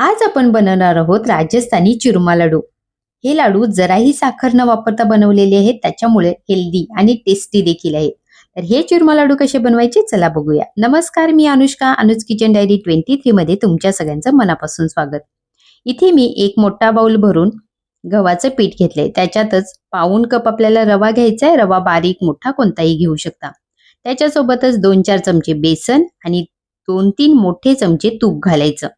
आज आपण बनवणार आहोत राजस्थानी चुरमा लाडू. हे लाडू जराही साखर न वापरता बनवलेले आहेत, त्याच्यामुळे हेल्दी आणि टेस्टी देखील आहेत. तर हे चुरमा लाडू कसे बनवायचे चला बघूया. नमस्कार, मी अनुष्का, अनुज किचन डायरी 23 मध्ये तुमच्या सगळ्यांचं मनापासून स्वागत. इथे मी एक मोठा बाउल भरून गव्हाचं पीठ घेतलंय. त्याच्यातच पाऊण कप आपल्याला रवा घ्यायचा आहे. रवा बारीक मोठा कोणताही घेऊ शकता. त्याच्यासोबतच 2-4 चमचे बेसन आणि 2-3 मोठे चमचे तूप घालायचं.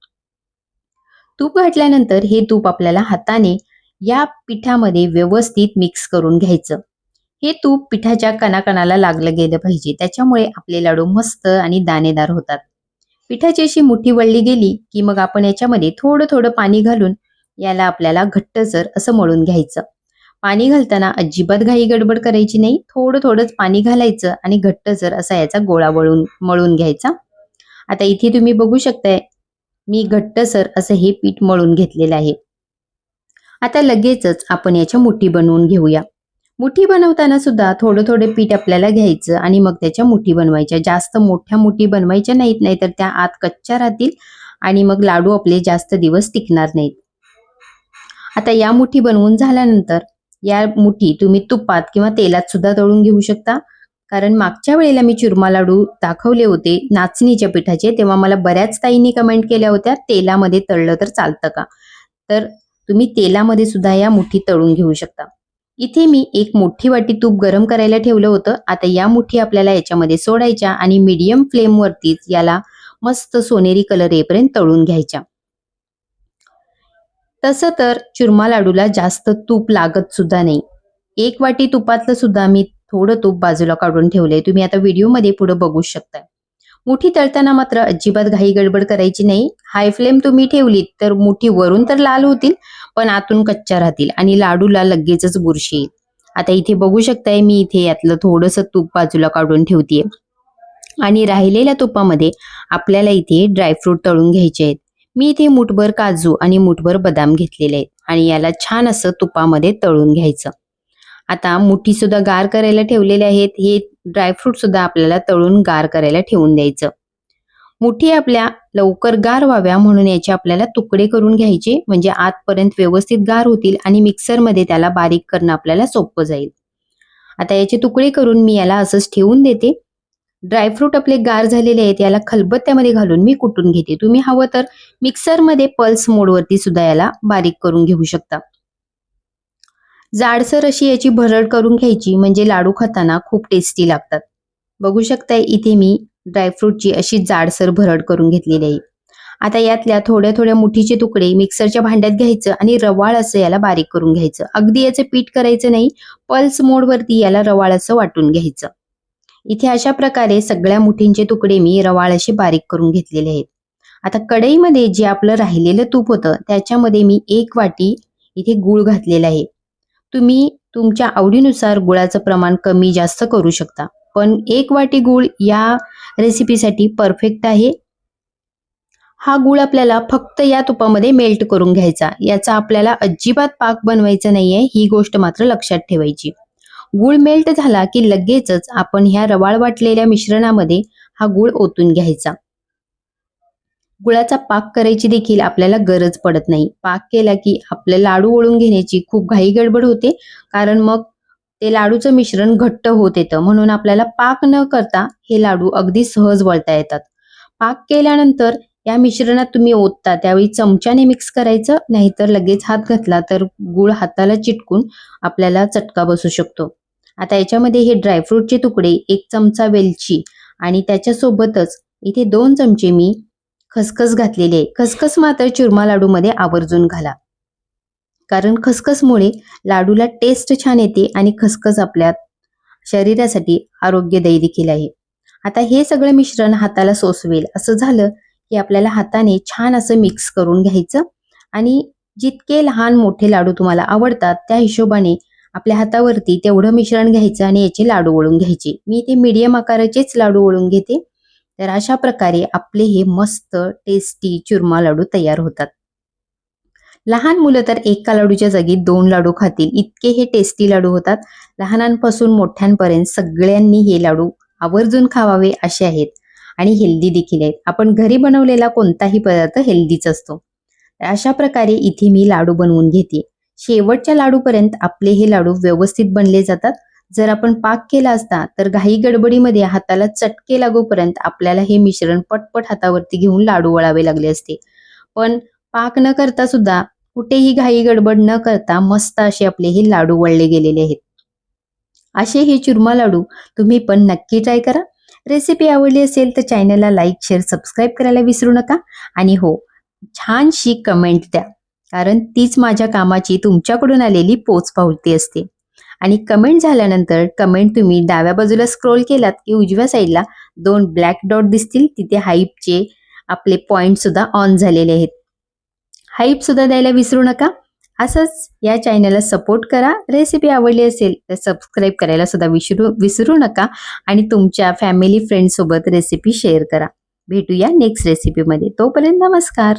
तूप घातल्यानंतर हे तूप आपल्याला हाताने या पिठामध्ये व्यवस्थित मिक्स करून घ्यायचं. हे तूप पिठाच्या कणाकणाला लागलं गेलं पाहिजे, त्याच्यामुळे आपले लाडू मस्त आणि दाणेदार होतात. पिठाची अशी मुठी वळली गेली की मग आपण याच्यामध्ये थोडं थोडं पाणी घालून याला आपल्याला घट्टसर असं मळून घ्यायचं. पाणी घालताना अजिबात घाई गडबड करायची नाही. थोडं थोडंच पाणी घालायचं आणि घट्टसर असा याचा गोळा मळून घ्यायचा. आता इथे तुम्ही बघू शकताय, मी घट्टसर असं हे पीठ मळून घेतलेलं आहे. आता लगेचच आपण याच्या मुठी बनवून घेऊया. मुठी बनवताना सुद्धा थोडं थोडं पीठ आपल्याला घ्यायचं आणि मग त्याच्या मुठी बनवायच्या. जास्त मोठ्या मुठी बनवायच्या नाहीत, नाहीतर त्या आत कच्च्या राहतील आणि मग लाडू आपले जास्त दिवस टिकणार नाहीत. आता या मुठी बनवून झाल्यानंतर या मुठी तुम्ही तुपात किंवा तेलात सुद्धा तळून घेऊ शकता. कारण मागच्या वेळेला मी चुरमा लाडू दाखवले होते नाचणीच्या पिठाचे, तेव्हा मला बऱ्याच ताईंनी कमेंट केल्या होत्या तेलामध्ये तळलं तर चालतं का. तर तुम्ही तेलामध्ये सुद्धा या मुठी तळून घेऊ शकता. इथे मी एक मोठी वाटी तूप गरम करायला ठेवलं होतं. आता या मुठी आपल्याला याच्यामध्ये सोडायच्या आणि मीडियम फ्लेम वरतीच याला मस्त सोनेरी कलर येईपर्यंत तळून घ्यायच्या. तसं तर चुरमा लाडूला जास्त तूप लागत सुद्धा नाही. एक वाटी तुपातलं सुद्धा मी थोडं तूप बाजूला काढून ठेवलंय. तुम्ही आता व्हिडिओमध्ये पुढे बघू शकता. मुठी तळताना मात्र अजिबात घाई गडबड करायची नाही. हाय फ्लेम तुम्ही ठेवलीत तर मुठी वरून तर लाल होतील, पण आतून कच्च्या राहतील आणि लाडूला लगेचच बुरशी येईल. आता इथे बघू शकताय, मी इथे यातलं थोडंसं तूप बाजूला काढून ठेवतेय आणि राहिलेल्या तुपामध्ये आपल्याला इथे ड्रायफ्रूट तळून घ्यायचे आहेत. मी इथे मुठभर काजू आणि मुठभर बदाम घेतलेले आहेत आणि याला छान असं तुपामध्ये तळून घ्यायचं. आता मुठी सुद्धा गार करायला ठेवलेले आहेत. हे ड्रायफ्रूट सुद्धा आपल्याला तळून गार करायला ठेवून द्यायचं. मुठी आपल्या लवकर गार व्हाव्या म्हणून याचे आपल्याला तुकडे करून घ्यायचे, म्हणजे आतपर्यंत व्यवस्थित गार होतील आणि मिक्सरमध्ये त्याला बारीक करणं आपल्याला सोपं जाईल. आता याचे तुकडे करून मी याला असंच ठेवून देते. ड्रायफ्रूट आपले गार झालेले आहेत, याला खलबत्त्यामध्ये घालून मी कुटून घेते. तुम्ही हवं तर मिक्सरमध्ये पल्स मोडवरती सुद्धा याला बारीक करून घेऊ शकता. जाडसर अशी याची भरड करून घ्यायची, म्हणजे लाडू खाताना खूप टेस्टी लागतात. बघू शकताय इथे मी ड्रायफ्रूटची अशी जाडसर भरड करून घेतलेली आहे. आता यातल्या थोड्या थोड्या मुठीचे तुकडे मिक्सरच्या भांड्यात घ्यायचं आणि रवाळ असं याला बारीक करून घ्यायचं. अगदी याचं पीठ करायचं नाही, पल्स मोडवरती याला रवाळ असं वाटून घ्यायचं. इथे अशा प्रकारे सगळ्या मुठींचे तुकडे मी रवाळ असे बारीक करून घेतलेले आहेत. आता कढईमध्ये जे आपलं राहिलेलं तूप होतं त्याच्यामध्ये मी 1 वाटी इथे गूळ घातलेला आहे. तुम्ही तुमच्या आवडीनुसार गुळाचं प्रमाण कमी जास्त करू शकता, पण 1 वाटी गूळ या रेसिपीसाठी परफेक्ट आहे. हा गूळ आपल्याला फक्त या तुपामध्ये मेल्ट करून घ्यायचा. याचा आपल्याला अजिबात पाक बनवायचा नाहीये, ही गोष्ट मात्र लक्षात ठेवायची. गूळ मेल्ट झाला की लगेचच आपण ह्या रवाळ वाटलेल्या मिश्रणामध्ये हा गूळ ओतून घ्यायचा. गुळाचा पाक करायची देखील आपल्याला गरज पडत नाही. पाक केला की आपले लाडू वळून घेण्याची खूप घाई गडबड होते, कारण मग ते लाडूचं मिश्रण घट्ट होत येतं. म्हणून आपल्याला पाक न करता हे लाडू अगदी सहज वळता येतात. पाक केल्यानंतर या मिश्रणात तुम्ही ओतता त्यावेळी चमच्याने मिक्स करायचं, नाहीतर लगेच हात घातला तर गूळ हाताला चिटकून आपल्याला चटका बसू शकतो. आता याच्यामध्ये हे ड्रायफ्रूटचे तुकडे, 1 चमचा वेलची आणि त्याच्यासोबतच इथे 2 चमचे मी खसखस घातलेली आहे. खसखस मात्र चुरमा लाडूमध्ये आवर्जून घाला, कारण खसखसमुळे लाडूला टेस्ट छान येते आणि खसखस आपल्या शरीरासाठी आरोग्यदायी देखील आहे. आता हे सगळं मिश्रण हाताला सोसवेल असं झालं की आपल्याला हाताने छान असं मिक्स करून घ्यायचं आणि जितके लहान मोठे लाडू तुम्हाला आवडतात त्या हिशोबाने आपल्या हातावरती तेवढं मिश्रण घ्यायचं आणि याचे लाडू वळून घ्यायचे. मी इथे मीडियम आकाराचेच लाडू वळून घेते. तर अशा प्रकारे आपले हे मस्त टेस्टी चुरमा लाडू तयार होतात. लहान मुलं तर एका लाडूच्या जागी 2 लाडू खातील, इतके हे टेस्टी लाडू होतात. लहानांपासून मोठ्यांपर्यंत सगळ्यांनी हे लाडू आवर्जून खावावे असे आहेत आणि हेल्दी देखील आहेत. आपण घरी बनवलेला कोणताही पदार्थ हेल्दीच असतो. अशा प्रकारे इथे मी लाडू बनवून घेते. शेवटच्या लाडूपर्यंत आपले हे लाडू व्यवस्थित बनले जातात. जर आपण पाक केला असता तर घाई गडबडीमध्ये हाताला चटके लागोपर्यंत आपल्याला हे मिश्रण पटपट हातावरती घेऊन लाडू वळावे लागले असते. पण पाक न करता सुद्धा कुठेही घाई गडबड न करता मस्त असे आपले हे लाडू वळले गेलेले आहेत. असे हे चुरमा लाडू तुम्ही पण नक्की ट्राय करा. रेसिपी आवडली असेल तर चॅनलला लाईक, शेअर, सबस्क्राईब करायला विसरू नका. आणि हो, छानशी कमेंट द्या, कारण तीच माझ्या कामाची तुमच्याकडून आलेली पोचपावती असते. आणि कमेंट झाल्यानंतर कमेंट तुम्ही डाव्या बाजूला स्क्रोल केलात की उजव्या साईडला 2 ब्लॅक डॉट दिसतील. तिथे हाईपचे आपले पॉइंट सुद्धा ऑन झालेले आहेत. हाईप सुद्धा द्यायला विसरू नका. असंच या चॅनलला सपोर्ट करा. रेसिपी आवडली असेल तर सबस्क्राईब करायला सुद्धा विसरू नका. आणि तुमच्या फॅमिली फ्रेंड सोबत रेसिपी शेअर करा. भेटूया नेक्स्ट रेसिपीमध्ये. तोपर्यंत नमस्कार.